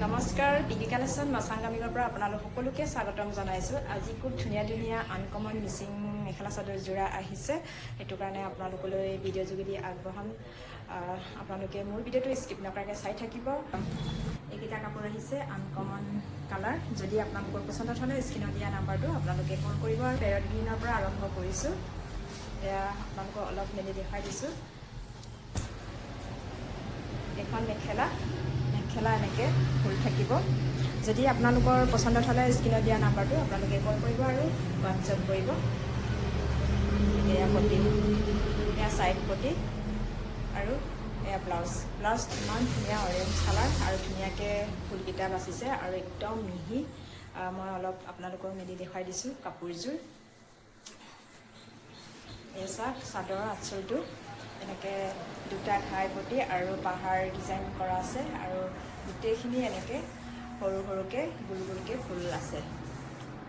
নমস্কাৰ, পিকি কালেকশ্যন মচাংগামিঙৰ পৰা আপোনালোক সকলোকে স্বাগতম জনাইছোঁ। আজি খুব ধুনীয়া ধুনীয়া আনকমন মিচিং মেখেলা চাদৰ যোৰা আহিছে, সেইটো কাৰণে আপোনালোকলৈ ভিডিঅ' যোগেদি আগবঢ়াম। আপোনালোকে মোৰ ভিডিঅ'টো স্কিপ নকৰাকৈ চাই থাকিব। এইকেইটা কাপোৰ আহিছে আনকমন কালাৰ। যদি আপোনালোকৰ পচন্দত হ'লে স্ক্ৰীণত দিয়া নাম্বাৰটো আপোনালোকে কল কৰিব। আৰু পেৰট গ্ৰীণৰ পৰা আৰম্ভ কৰিছোঁ। এয়া আপোনালোকক অলপ মেলি দেখাই দিছোঁ। এখন মেখেলা এনেকৈ ফুল থাকিব। যদি আপোনালোকৰ পচন্দত হ'লে স্ক্ৰীণত দিয়া নাম্বাৰটো আপোনালোকে কল কৰিব আৰু হোৱাটছএপ কৰিব। এয়া পটি, এয়া ছাইড পটি আৰু এয়া ব্লাউজ ইমান ধুনীয়া অৰেঞ্জ কালাৰ আৰু ধুনীয়াকৈ ফুলকেইটা বাচিছে আৰু একদম মিহি। মই অলপ আপোনালোকক মেলি দেখুৱাই দিছোঁ কাপোৰযোৰ। এই চাদৰৰ আঁচলটো এনেকৈ দুটা ঘাই পটি আৰু পাহাৰ ডিজাইন কৰা আছে আৰু গোটেইখিনি এনেকৈ সৰু সৰুকৈ গোল গোলকৈ ফুল আছে,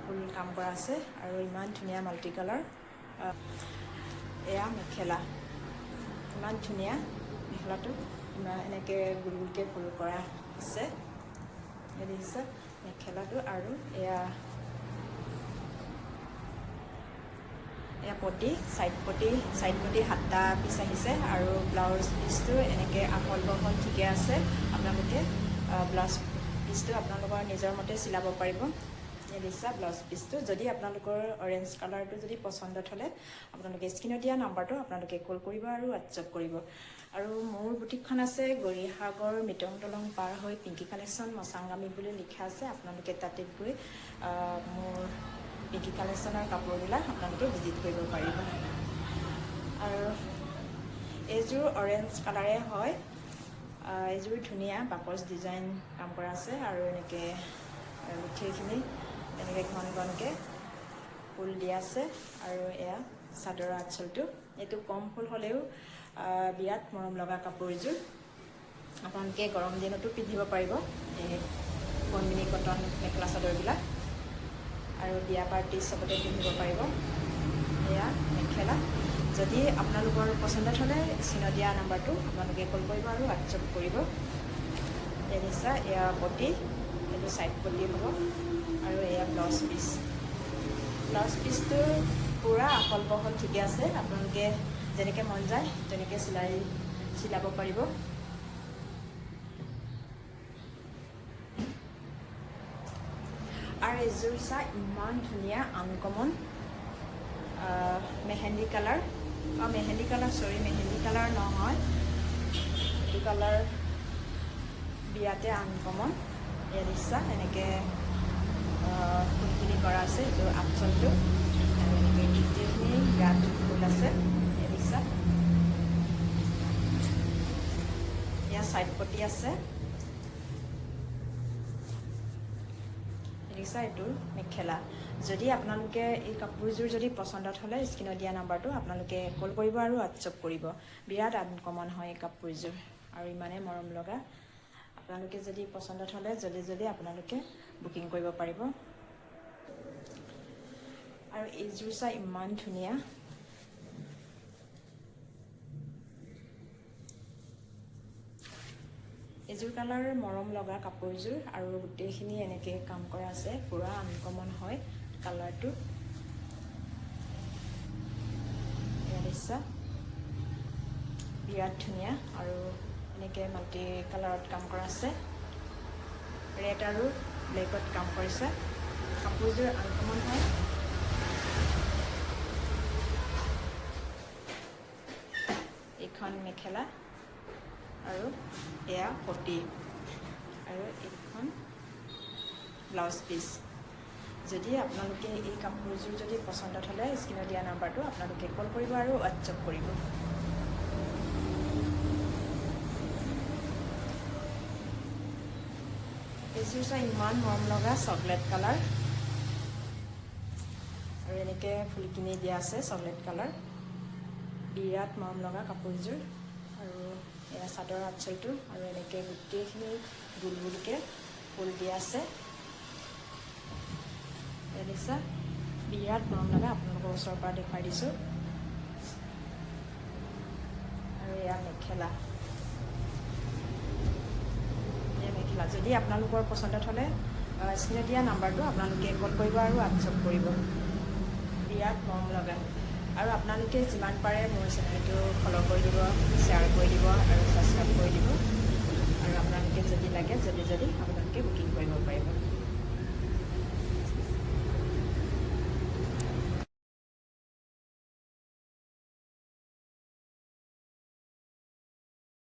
ফুল কাম কৰা আছে আৰু ইমান ধুনীয়া মাল্টি কালাৰ। এয়া মেখেলা, ইমান ধুনীয়া মেখেলাটো, ইমান এনেকৈ গোল গোলকৈ ফুল কৰা আছে। দেখিছে মেখেলাটো। আৰু এয়া পটি, ছাইড পটি 7টা পিচ আহিছে আৰু ব্লাউজ পিচটো এনেকৈ আহল বহল ঠিকে আছে। আপোনালোকে ব্লাউজ পিচটো আপোনালোকৰ নিজৰ মতে চিলাব পাৰিব। দেখিছা ব্লাউজ পিচটো। যদি আপোনালোকৰ অৰেঞ্জ কালাৰটো যদি পচন্দত হ'লে আপোনালোকে স্ক্ৰীণত দিয়া নাম্বাৰটো আপোনালোকে কল কৰিব আৰু হোৱাটছএপ কৰিব। আৰু মোৰ বুটিকখন আছে গৌৰীসাগৰ মিটং দলং পাৰ হৈ পিংকি কালেকশ্যন মচাংগামী বুলি লিখা আছে। আপোনালোকে তাতে গৈ মোৰ পিংকি কালেকশ্যনৰ কাপোৰবিলাক আপোনালোকে ভিজিট কৰিব পাৰিব। আৰু এইযোৰ অৰেঞ্জ কালাৰে হয়। এইযোৰ ধুনীয়া বাকচ ডিজাইন কাম কৰা আছে আৰু এনেকৈ গোটেইখিনি এনেকৈ ঘন ঘনকৈ ফুল দিয়া আছে। আৰু এয়া চাদৰৰ আঁচলটো, এইটো কম ফুল হ'লেও বিৰাট মৰম লগা কাপোৰ এযোৰ। আপোনালোকে গৰম দিনতো পিন্ধিব পাৰিব এই কণমিনি কটন মেখেলা চাদৰবিলাক, আৰু বিয়া পাৰ্টি চবতে পিন্ধিব পাৰিব। এয়া মেখেলা। যদি আপোনালোকৰ পচন্দত হ'লে স্ক্ৰীণত দিয়া নাম্বাৰটো আপোনালোকে কল কৰিব আৰু হোৱাটছএপ কৰিব। দেখিছা এয়া পটি, এইটো ছাইড পটি হ'ব। আৰু এয়া ব্লাউজ পিচটো পূৰা আহল বহল ঠিকে আছে। আপোনালোকে যেনেকৈ মন যায় তেনেকৈ চিলাব পাৰিব। আৰু এইযোৰ ইমান ধুনীয়া আনকমন মেহেন্দি কালাৰ নহয়, এইটো কালাৰ বিৰাটে আনকমন। এয়া দেখিছা এনেকৈ ফুলখিনি কৰা আছে। এইটো আঁচলটো আৰু এনেকৈ গোটেইখিনি গাত ফুল আছে। এয়া দেখিছা। এয়া ছাইড পটি আছে। দেখিছা এইটো মেখেলা। যদি আপোনালোকে এই কাপোৰযোৰ যদি পচন্দত হ'লে স্ক্ৰীণত দিয়া নাম্বাৰটো আপোনালোকে কল কৰিব আৰু হোৱাটছএপ কৰিব। বিৰাট আনকমন হয় এই কাপোৰযোৰ আৰু ইমানেই মৰম লগা। আপোনালোকে যদি পচন্দত হ'লে জল্দি আপোনালোকে বুকিং কৰিব পাৰিব। আৰু এইযোৰ ইমান ধুনীয়া। এইযোৰ কালাৰ মৰম লগা কাপোৰযোৰ আৰু গোটেইখিনি এনেকৈ কাম কৰা আছে, পূৰা আনকমন হয় কালাৰটো। দেখিছা বিৰাট ধুনীয়া আৰু এনেকৈ মাল্টি কালাৰত কাম কৰা আছে। ৰেড আৰু ব্লেকত কাম কৰিছে। কাপোৰযোৰ আনকমন হয়। এইখন মেখেলা আৰু এয়া পটি আৰু এইখন ব্লাউজ পিচ। যদি আপোনালোকে এই কাপোৰযোৰ যদি পচন্দত হ'লে স্ক্ৰীণত দিয়া নাম্বাৰটো আপোনালোকে কল কৰিব আৰু হোৱাটছএপ কৰিব। এইযোৰ ইমান মৰম লগা চকলেট কালাৰ আৰু এনেকৈ ফুলখিনি দিয়া আছে চকলেট কালাৰ। বিৰাট মৰম লগা কাপোৰযোৰ। আৰু এয়া চাদৰ আঁচলটো আৰু এনেকৈ গোটেইখিনি গোল গোলকৈ ফুল দিয়া আছে। দেখিছা বিৰাট মৰম লগা। আপোনালোকৰ ওচৰৰ পৰা দেখুৱাই দিছোঁ। আৰু এয়া মেখেলা। যদি যদি আপোনালোকৰ পচন্দত হ'লে স্ক্ৰীণত দিয়া নাম্বাৰটো আপোনালোকে কল কৰিব আৰু হোৱাটছআপ কৰিব। বিৰাট মৰম লগা। আৰু আপোনালোকে যিমান পাৰে মোৰ চেনেলটো ফ'ল' কৰি দিব, শ্বেয়াৰ কৰি দিব আৰু ছাবস্ক্ৰাইব কৰি দিব। আৰু আপোনালোকে যদি লাগে জল্দি আপোনালোকে বুকিং কৰিব পাৰিব।